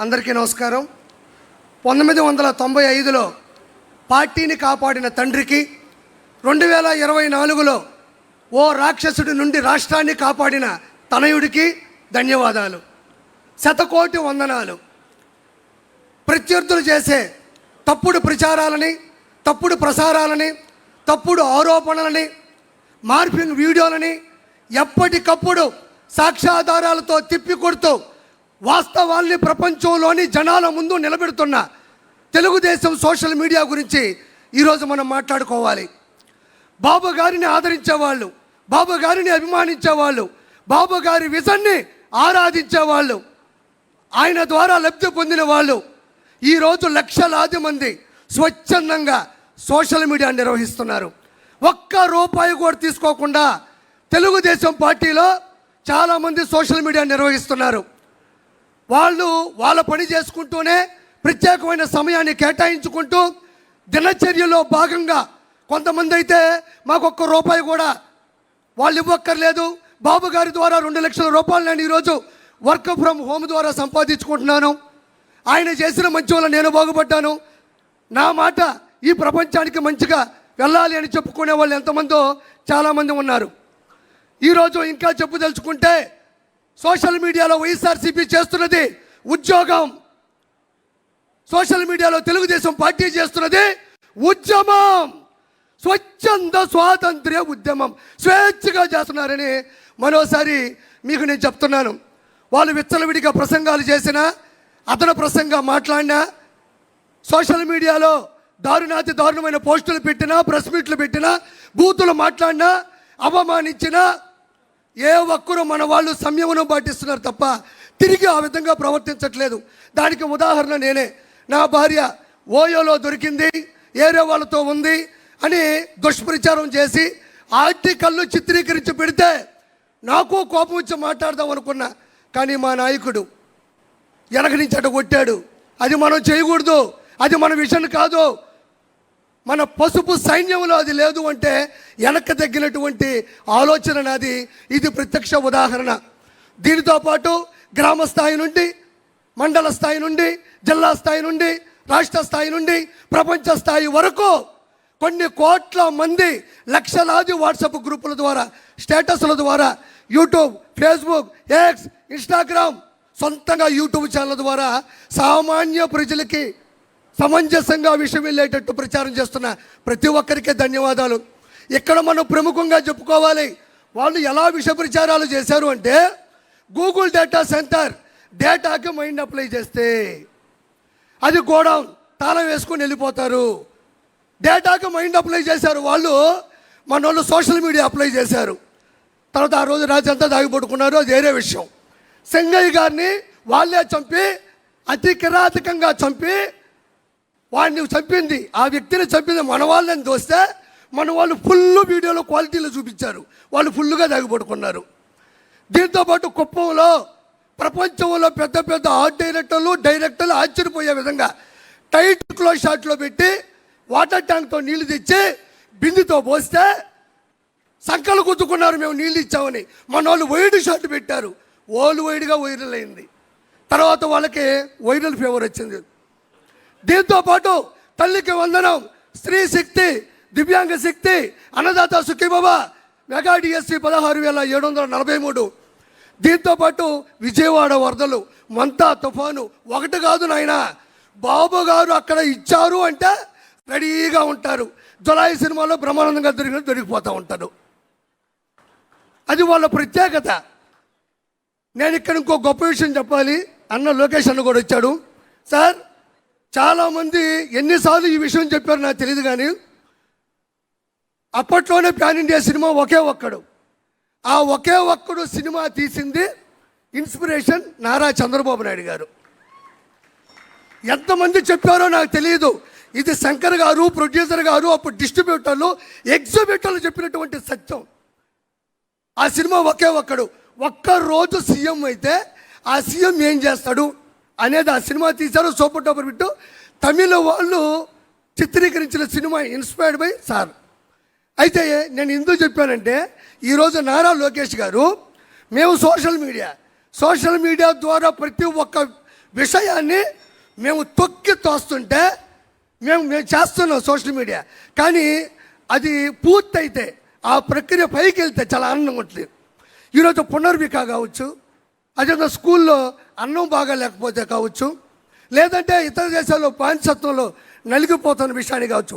అందరికీ నమస్కారం. 1995లో పార్టీని కాపాడిన తండ్రికి, 2024లో ఓ రాక్షసుడి నుండి రాష్ట్రాన్ని కాపాడిన తనయుడికి ధన్యవాదాలు. శతకోటి వందనాలు. ప్రత్యర్థులు చేసే తప్పుడు ప్రచారాలని, తప్పుడు ప్రసారాలని, తప్పుడు ఆరోపణలని, మార్ఫింగ్ వీడియోలని ఎప్పటికప్పుడు సాక్ష్యాధారాలతో తిప్పికొడుతూ వాస్తవాల్ని ప్రపంచంలోని జనాల ముందు నిలబెడుతున్న తెలుగుదేశం సోషల్ మీడియా గురించి ఈరోజు మనం మాట్లాడుకోవాలి. బాబు గారిని ఆదరించేవాళ్ళు, బాబు గారిని అభిమానించేవాళ్ళు, బాబు గారి విజన్ని ఆరాధించేవాళ్ళు, ఆయన ద్వారా లబ్ధి పొందిన వాళ్ళు ఈరోజు లక్షలాది మంది స్వచ్ఛందంగా సోషల్ మీడియా నిర్వహిస్తున్నారు. ఒక్క రూపాయి కూడా తీసుకోకుండా తెలుగుదేశం పార్టీలో చాలామంది సోషల్ మీడియా నిర్వహిస్తున్నారు. వాళ్ళు వాళ్ళ పని చేసుకుంటూనే ప్రత్యేకమైన సమయాన్ని కేటాయించుకుంటూ దినచర్యలో భాగంగా కొంతమంది అయితే మాకు ఒక్క రూపాయి కూడా వాళ్ళు ఇవ్వక్కర్లేదు, బాబు గారి ద్వారా 2 లక్షల రూపాయలు నేను ఈరోజు వర్క్ ఫ్రమ్ హోమ్ ద్వారా సంపాదించుకుంటున్నాను, ఆయన చేసిన మంచి వల్ల నేను బాగుపడ్డాను, నా మాట ఈ ప్రపంచానికి మంచిగా వెళ్ళాలి అని చెప్పుకునే వాళ్ళు ఎంతమందో చాలామంది ఉన్నారు. ఈరోజు ఇంకా చెప్పదలుచుకుంటే సోషల్ మీడియాలో వైఎస్ఆర్సీపీ చేస్తున్నది ఉద్యోగం, సోషల్ మీడియాలో తెలుగుదేశం పార్టీ చేస్తున్నది ఉద్యమం, స్వచ్ఛంద స్వాతంత్ర్య ఉద్యమం. స్వేచ్ఛగా చేస్తున్నారని మరోసారి మీకు నేను చెప్తున్నాను. వాళ్ళు విచ్చలవిడిగా ప్రసంగాలు చేసినా, అతను ప్రసంగం మాట్లాడినా, సోషల్ మీడియాలో దారుణాతి దారుణమైన పోస్టులు పెట్టినా, ప్రెస్ మీట్లు పెట్టినా, బూతులు మాట్లాడినా, అవమానించినా ఏ ఒక్కరూ మన వాళ్ళు సంయమనం పాటిస్తున్నారు తప్ప తిరిగి ఆ విధంగా ప్రవర్తించట్లేదు. దానికి ఉదాహరణ నేనే. నా భార్య ఓయోలో దొరికింది, ఏరే వాళ్ళతో ఉంది అని దుష్ప్రచారం చేసి ఆర్టికల్ను చిత్రీకరించి పెడితే నాకు కోపం వచ్చి మాట్లాడదాం అనుకున్నా. కానీ మా నాయకుడు వెనక నుంచి అటు కొట్టాడు. అది మనం చేయకూడదు, అది మన విషయం కాదు, మన పసుపు సైన్యంలో అది లేదు అంటే వెనక్కి తగ్గినటువంటి ఆలోచన నాది. ఇది ప్రత్యక్ష ఉదాహరణ. దీనితో పాటు గ్రామ స్థాయి నుండి, మండల స్థాయి నుండి, జిల్లా స్థాయి నుండి, రాష్ట్ర స్థాయి నుండి, ప్రపంచ స్థాయి వరకు కొన్ని కోట్ల మంది లక్షలాది వాట్సాప్ గ్రూపుల ద్వారా, స్టేటస్ల ద్వారా, యూట్యూబ్, ఫేస్బుక్, ఎక్స్, ఇన్స్టాగ్రామ్, సొంతంగా యూట్యూబ్ ఛానల్ ద్వారా సామాన్య ప్రజలకి సమంజసంగా విషయం వెళ్ళేటట్టు ప్రచారం చేస్తున్న ప్రతి ఒక్కరికి ధన్యవాదాలు. ఇక్కడ మనం ప్రముఖంగా చెప్పుకోవాలి. వాళ్ళు ఎలా విష ప్రచారాలు చేశారు అంటే, గూగుల్ డేటా సెంటర్ డేటాకి మైండ్ అప్లై చేస్తే అది గోడౌన్ తాళం వేసుకొని వెళ్ళిపోతారు. డేటాకి మైండ్ అప్లై చేశారు వాళ్ళు, మన వాళ్ళు సోషల్ మీడియా అప్లై చేశారు. తర్వాత ఆ రోజు రాత్రి అంతా దాగిపడుకున్నారు, అది వేరే విషయం. సింగయ్య గారిని వాళ్ళే చంపి, అతి కిరాతకంగా చంపి, వాడిని చంపింది, ఆ వ్యక్తిని చంపింది మన వాళ్ళని దోస్తే మన వాళ్ళు ఫుల్ వీడియోలో క్వాలిటీలో చూపించారు, వాళ్ళు ఫుల్గా దాగిపడుకున్నారు. దీంతోపాటు కుప్పంలో ప్రపంచంలో పెద్ద పెద్ద ఆర్ట్ డైరెక్టర్లు ఆశ్చర్యపోయే విధంగా టైట్ క్లోజ్ షాట్లో పెట్టి వాటర్ ట్యాంక్తో నీళ్లు తెచ్చి బిందుతో పోస్తే సంకలు గుద్దుకున్నారు, మేము నీళ్ళు ఇచ్చామని. మన వాళ్ళు వైడ్ షాట్ పెట్టారు, వైడ్గా వైరల్ అయింది. తర్వాత వాళ్ళకి వైరల్ ఫీవర్ వచ్చింది. దీంతోపాటు తల్లికి వందనం, స్త్రీ శక్తి, దివ్యాంగ శక్తి, అన్నదాత సుఖీబాబా, మెగా డిఎస్సి 16,743. దీంతోపాటు విజయవాడ వరదలు, మంతా తుఫాను, ఒకటి కాదు నాయన, బాబు గారు అక్కడ ఇచ్చారు అంటే రెడీగా ఉంటారు. జులాయి సినిమాలో బ్రహ్మానందంగా దొరికిపోతూ ఉంటారు. అది వాళ్ళ ప్రత్యేకత. నేను ఇక్కడ ఇంకో గొప్ప విషయం చెప్పాలి. అన్న లోకేష్ అన్న కూడా వచ్చాడు. సార్, చాలామంది ఎన్నిసార్లు ఈ విషయం చెప్పారు నాకు తెలియదు, కానీ అప్పట్లోనే ప్యాన్ ఇండియా సినిమా ఒకే ఒక్కడు. ఆ ఒకే ఒక్కడు సినిమా తీసింది ఇన్స్పిరేషన్ నారా చంద్రబాబు నాయుడు గారు. ఎంతమంది చెప్పారో నాకు తెలియదు. ఇది శంకర్ గారు, ప్రొడ్యూసర్ గారు, అప్పుడు డిస్ట్రిబ్యూటర్లు, ఎగ్జిబ్యూటర్లు చెప్పినటువంటి సత్యం. ఆ సినిమా ఒకే ఒక్కడు. ఒక్కరోజు సీఎం అయితే ఆ సీఎం ఏం చేస్తాడు అనేది ఆ సినిమా తీశారు. Super duper bit. తమిళ వాళ్ళు చిత్రీకరించిన సినిమా ఇన్స్పైర్డ్ బై సార్. అయితే నేను ఎందుకు చెప్పానంటే, ఈరోజు నారా లోకేష్ గారు మేము సోషల్ మీడియా ద్వారా ప్రతి ఒక్క విషయాన్ని మేము తొక్కి తోస్తుంటే మేము చేస్తున్నాం సోషల్ మీడియా, కానీ అది పూర్తయితే ఆ ప్రక్రియ పైకి వెళ్తే చాలా ఆనందంగా ఉంటుంది. ఈరోజు పునర్విక కావచ్చు, అదే స్కూల్లో అన్నం బాగా లేకపోతే కావచ్చు, లేదంటే ఇతర దేశాల్లో బానిసత్వంలో నలిగిపోతున్న విషయాన్ని కావచ్చు,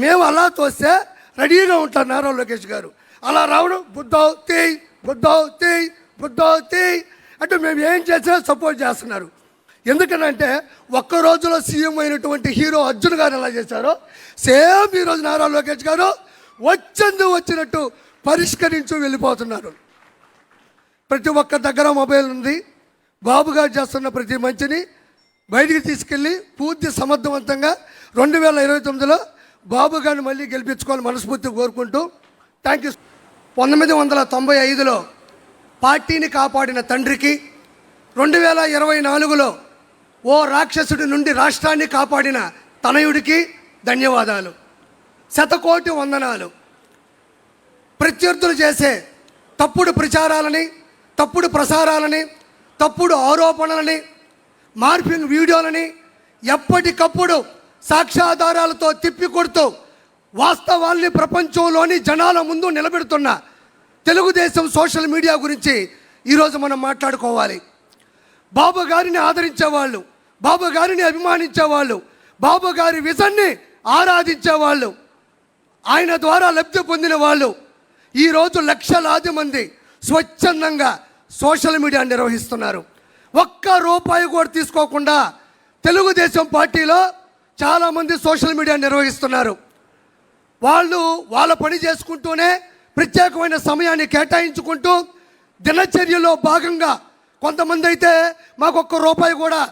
మేము అలా తోస్తే రెడీగా ఉంటారు నారా లోకేష్ గారు. అలా రావడం బుద్ధౌతి అంటే మేము ఏం చేసినా సపోర్ట్ చేస్తున్నారు. ఎందుకనంటే ఒక్క రోజులో సీఎం అయినటువంటి హీరో అర్జున్ గారు ఎలా చేశారో సేమ్ ఈరోజు నారా లోకేష్ గారు వచ్చినట్టు పరిష్కరించు వెళ్ళిపోతున్నారు. ప్రతి ఒక్క దగ్గర మొబైల్ ఉంది. బాబు గారు చేస్తున్న ప్రతి మంచిని బయటికి తీసుకెళ్ళి పూర్తి సమర్థవంతంగా 2029లో బాబు గారిని మళ్ళీ గెలిపించుకోవాలి మనస్ఫూర్తిగా కోరుకుంటూ థ్యాంక్ యూ. 1995లో పార్టీని కాపాడిన తండ్రికి, 2024లో ఓ రాక్షసుడి నుండి రాష్ట్రాన్ని కాపాడిన తనయుడికి ధన్యవాదాలు, శతకోటి వందనాలు. ప్రత్యర్థులు చేసే తప్పుడు ప్రచారాలని, తప్పుడు ప్రసారాలని, తప్పుడు ఆరోపణలని, మార్ఫింగ్ వీడియోలని ఎప్పటికప్పుడు సాక్ష్యాధారాలతో తిప్పికొడుతూ వాస్తవాల్ని ప్రపంచంలోని జనాల ముందు నిలబెడుతున్న తెలుగుదేశం సోషల్ మీడియా గురించి ఈరోజు మనం మాట్లాడుకోవాలి. బాబు గారిని ఆదరించేవాళ్ళు, బాబు గారిని అభిమానించేవాళ్ళు, బాబు గారి విజన్ని ఆరాధించేవాళ్ళు, ఆయన ద్వారా లబ్ధి పొందిన వాళ్ళు ఈరోజు లక్షలాది మంది స్వచ్ఛందంగా సోషల్ మీడియా నిర్వహిస్తున్నారు. ఒక్క రూపాయి కూడా తీసుకోకుండా తెలుగుదేశం పార్టీలో చాలామంది సోషల్ మీడియా నిర్వహిస్తున్నారు. వాళ్ళు వాళ్ళ పని చేసుకుంటూనే ప్రత్యేకమైన సమయాన్ని కేటాయించుకుంటూ దినచర్యలో భాగంగా కొంతమంది అయితే మాకు ఒక్క రూపాయి కూడా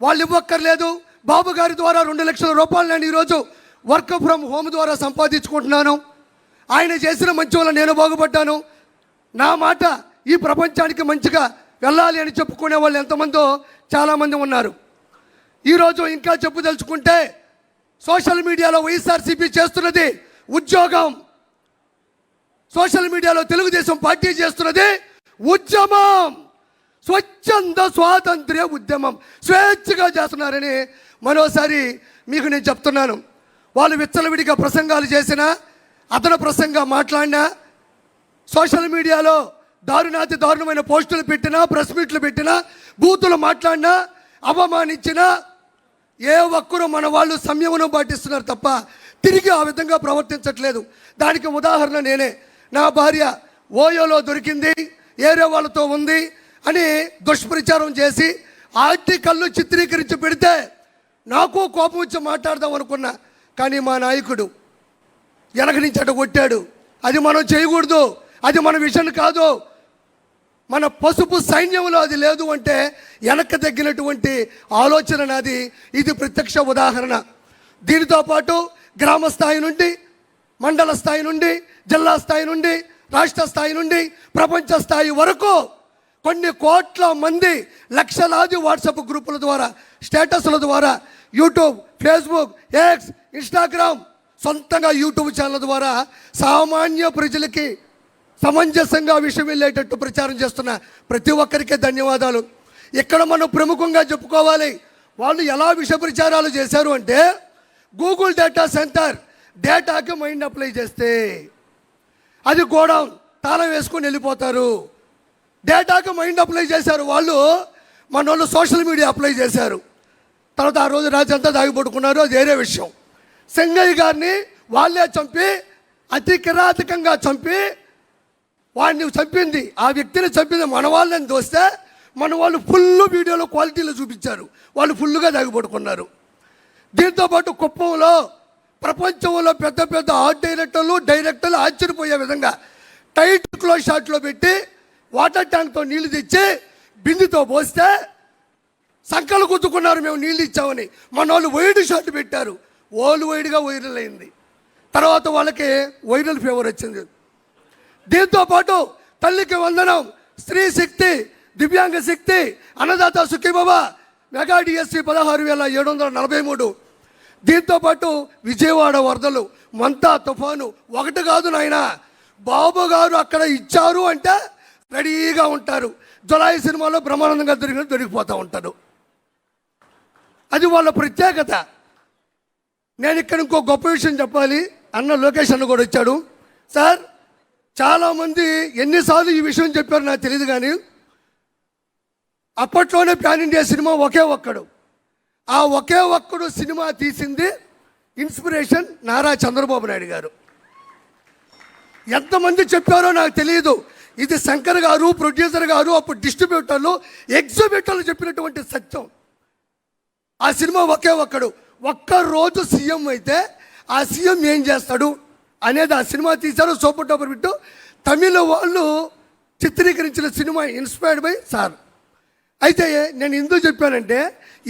వాళ్ళు ఇవ్వక్కర్లేదు, బాబు గారి ద్వారా 2 లక్షల రూపాయలు నేను ఈరోజు వర్క్ ఫ్రమ్ హోమ్ ద్వారా సంపాదించుకుంటున్నాను, ఆయన చేసిన మంచి వల్ల నేను బాగుపడ్డాను, నా మాట ఈ ప్రపంచానికి మంచిగా వెళ్ళాలి అని చెప్పుకునే వాళ్ళు ఎంతమందో చాలామంది ఉన్నారు. ఈరోజు ఇంకా చెప్పుదలుచుకుంటే సోషల్ మీడియాలో వైఎస్ఆర్సీపీ చేస్తున్నది ఉద్యోగం, సోషల్ మీడియాలో తెలుగుదేశం పార్టీ చేస్తున్నది ఉద్యమం, స్వచ్ఛంద స్వాతంత్ర్య ఉద్యమం, స్వేచ్ఛగా చేస్తున్నారని మరోసారి మీకు నేను చెప్తున్నాను. వాళ్ళు విచ్చలవిడిగా ప్రసంగాలు చేసినా, అతను ప్రసంగా మాట్లాడినా, సోషల్ మీడియాలో దారుణమైన పోస్టులు పెట్టినా, ప్రెస్ మీట్లు పెట్టినా, బూతులు మాట్లాడినా, అవమానించినా ఏ ఒక్కరూ మన వాళ్ళు సంయమనం పాటిస్తున్నారు తప్ప తిరిగి ఆ విధంగా ప్రవర్తించట్లేదు. దానికి ఉదాహరణ నేనే. నా భార్య ఓయోలో దొరికింది, ఏరే వాళ్ళతో ఉంది అని దుష్ప్రచారం చేసి ఆర్టికల్ను చిత్రీకరించి పెడితే నాకు కోపం వచ్చి మాట్లాడదాం అనుకున్నా, కానీ మా నాయకుడు వెనక నుంచి అటు కొట్టాడు. అది మనం చేయకూడదు, అది మన విషయం కాదు, మన పసుపు సైన్యంలో అది లేదు అంటే వెనక్కి తగ్గినటువంటి ఆలోచన నాది. ఇది ప్రత్యక్ష ఉదాహరణ. దీనితో పాటు గ్రామ స్థాయి నుండి, మండల స్థాయి నుండి, జిల్లా స్థాయి నుండి, రాష్ట్ర స్థాయి నుండి, ప్రపంచ స్థాయి వరకు కొన్ని కోట్ల మంది లక్షలాది వాట్సాప్ గ్రూపుల ద్వారా, స్టేటస్ల ద్వారా, యూట్యూబ్, ఫేస్బుక్, ఎక్స్, ఇన్స్టాగ్రామ్, సొంతంగా యూట్యూబ్ ఛానల్ ద్వారా సామాన్య ప్రజలకి సమంజసంగా విషయం వెళ్ళేటట్టు ప్రచారం చేస్తున్న ప్రతి ఒక్కరికి ధన్యవాదాలు. ఇక్కడ మనం ప్రముఖంగా చెప్పుకోవాలి, వాళ్ళు ఎలా విష ప్రచారాలు చేశారు అంటే గూగుల్ డేటా సెంటర్ డేటాకి మైండ్ అప్లై చేస్తే అది గోడౌన్ తాళం వేసుకొని వెళ్ళిపోతారు. డేటాకి మైండ్ అప్లై చేశారు వాళ్ళు, మన వాళ్ళు సోషల్ మీడియా అప్లై చేశారు. తర్వాత ఆ రోజు రాత్రి అంతా దాగిపడుకున్నారు, అది వేరే విషయం. సింగయ్య గారిని వాళ్ళే చంపి, అతి కిరాతకంగా చంపి, వాడిని చంపింది, ఆ వ్యక్తిని చంపింది మన వాళ్ళని దోస్తే మన వాళ్ళు ఫుల్ వీడియోలో క్వాలిటీలో చూపించారు, వాళ్ళు ఫుల్గా దాగిపడుకున్నారు. దీంతోపాటు కుప్పంలో ప్రపంచంలో పెద్ద పెద్ద ఆర్ట్ డైరెక్టర్లు ఆశ్చర్యపోయే విధంగా టైట్ క్లోజ్ షాట్లో పెట్టి వాటర్ ట్యాంక్తో నీళ్లు తెచ్చి బిందుతో పోస్తే సంకలు గుద్దుకున్నారు, మేము నీళ్ళు ఇచ్చామని. మన వాళ్ళు వైడ్ షాట్ పెట్టారు, వైడ్గా వైరల్ అయింది. తర్వాత వాళ్ళకి వైరల్ ఫీవర్ వచ్చింది. దీంతోపాటు తల్లికి వందనం, స్త్రీ శక్తి, దివ్యాంగ శక్తి, అన్నదాత సుఖీబాబా, మెగా డిఎస్సి 16,743. దీంతోపాటు విజయవాడ వరదలు, మంతా తుఫాను, ఒకటి కాదు నాయన, బాబు గారు అక్కడ ఇచ్చారు అంటే రెడీగా ఉంటారు. జులై సినిమాలో బ్రహ్మానందంగా దొరికిపోతూ ఉంటారు. అది వాళ్ళ ప్రత్యేకత. నేను ఇక్కడ ఇంకో గొప్ప విషయం చెప్పాలి. అన్న లోకేష్ అన్న కూడా వచ్చాడు. సార్, చాలామంది ఎన్నిసార్లు ఈ విషయం చెప్పారు నాకు తెలియదు, కానీ అప్పట్లోనే ప్యాన్ ఇండియా సినిమా ఒకే ఒక్కడు. ఆ ఒకే ఒక్కడు సినిమా తీసింది ఇన్స్పిరేషన్ నారా చంద్రబాబు నాయుడు గారు. ఎంతమంది చెప్పారో నాకు తెలియదు. ఇది శంకర్ గారు, ప్రొడ్యూసర్ గారు, అప్పుడు డిస్ట్రిబ్యూటర్లు, ఎగ్జిబ్యూటర్లు చెప్పినటువంటి సత్యం. ఆ సినిమా ఒకే ఒక్కడు. ఒక్కరోజు సీఎం అయితే ఆ సీఎం ఏం చేస్తాడు అనేది ఆ సినిమా తీశారు. Super duper hit. తమిళ వాళ్ళు చిత్రీకరించిన సినిమా ఇన్స్పైర్డ్ బై సార్. అయితే నేను ఎందుకు చెప్పానంటే,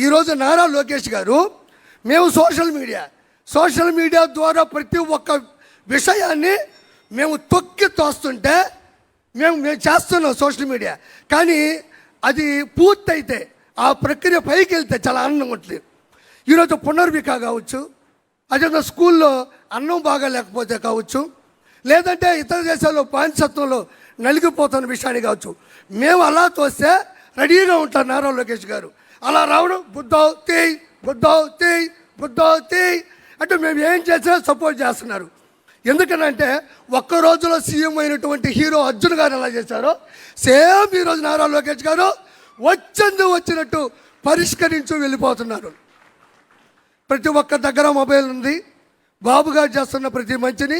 ఈరోజు నారా లోకేష్ గారు, మేము సోషల్ మీడియా ద్వారా ప్రతి ఒక్క విషయాన్ని మేము తొక్కి తోస్తుంటే మేము చేస్తున్నాం సోషల్ మీడియా. కానీ అది పూర్తయితే, ఆ ప్రక్రియ పైకి వెళ్తే చాలా ఆనందంగా ఉంటుంది. ఈరోజు పునర్విక కావచ్చు, అదే స్కూల్లో అన్నం బాగా లేకపోతే కావచ్చు, లేదంటే ఇతర దేశాల్లో బానిసత్వంలో నలిగిపోతున్న విషయాన్ని కావచ్చు, మేము అలా తోస్తే రెడీగా ఉంటారు నారా లోకేష్ గారు. అలా రావడం బుద్ధావ్ తేయ్ అంటే మేము ఏం చేసినా సపోర్ట్ చేస్తున్నారు. ఎందుకనంటే ఒక్క రోజులో సీఎం అయినటువంటి హీరో అర్జున్ గారు ఎలా చేశారో, సేమ్ ఈరోజు నారా లోకేష్ గారు వచ్చినట్టు పరిష్కరించు వెళ్ళిపోతున్నారు. ప్రతి ఒక్క దగ్గర మొబైల్ ఉంది. బాబు గారు చేస్తున్న ప్రతి మంచిని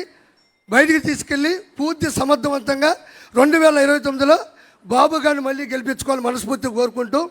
బయటికి తీసుకెళ్ళి పూర్తి సమర్థవంతంగా 2029లో బాబు గారిని మళ్ళీ గెలిపించుకోవాలని మనస్ఫూర్తిగా కోరుకుంటూ